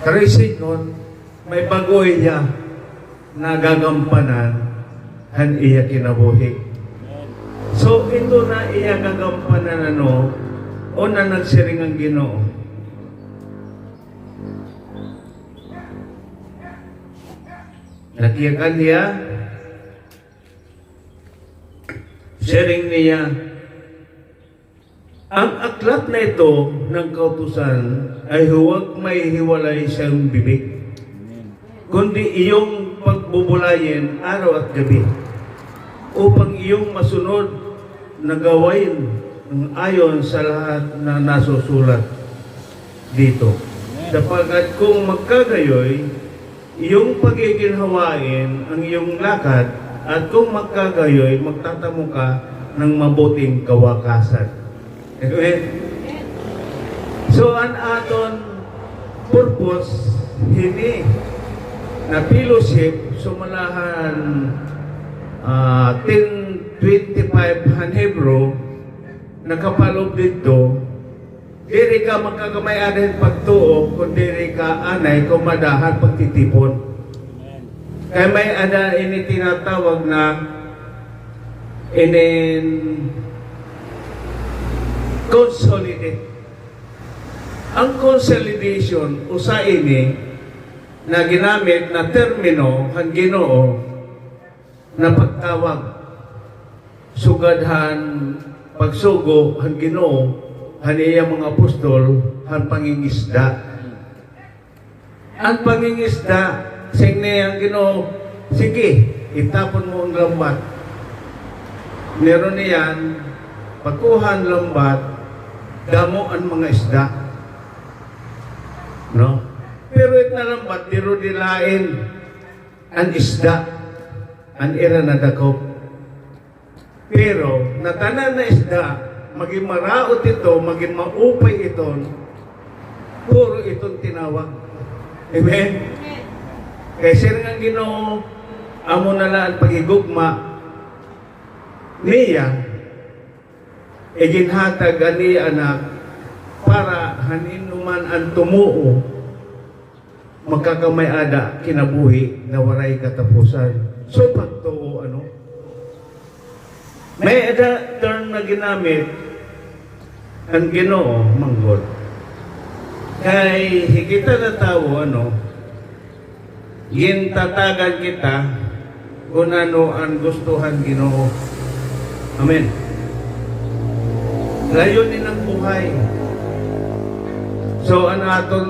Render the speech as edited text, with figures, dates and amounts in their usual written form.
Karisikon, may bagoy niya na gagampanan han iya kinabuhi. So ito na iya gagampanan o na nagsiring ang Ginoo. Nakiyakan niya, sharing niya, ang aklat na ito ng kautusan ay huwag may hiwalay siyang bibig, kundi iyong pagbubulayin araw at gabi, upang iyong masunod na gawain ayon sa lahat na nasusulat dito. Sapagkat kung magkagayoy, iyong pagiginhawain ang iyong lakad, at kung magkagayoy, magtatamo ka ng mabuting kawakasan. Amen? So, ang aton purpose, hindi na fellowship, sumalahan 10:25 han Hebro, nakapalob dito, diri ka magkagamay anin pagtuo, kung diri ka anay, kumadahan pagtitipon. Kaya may ada ini tinatawag na consolidate. Ang consolidation, usa ini na ginamit na termino han Ginoo na pagtawag, sugadhan, pagsugo han Ginoo, han iya mga apostol, han pangingisda. Ang pangingisda, signe ang Ginoo, sige, itapon mo ang lambat. Meron niyan, pagkuhan lambat, damo ang mga isda. No? Pero it na lambat, diro dilain ang isda, ang ira na dakop. Pero, natanan na isda, maging maraot ito, maging maupay ito, puro itong tinawag. Amen? Kaya siya nga Ginoo, amo na lang pagigugma niya, ginhatag ani anak, para hanin man ang tumuo, magkakamay ada kinabuhi na waray katapusan. So pagtuo, may ada term na ginamit ang Ginoo, manggod. Kay higita na tao, gintatagan kita kung ano ang gustuhan Ginoo. Amen. Layunin ang buhay. So, aton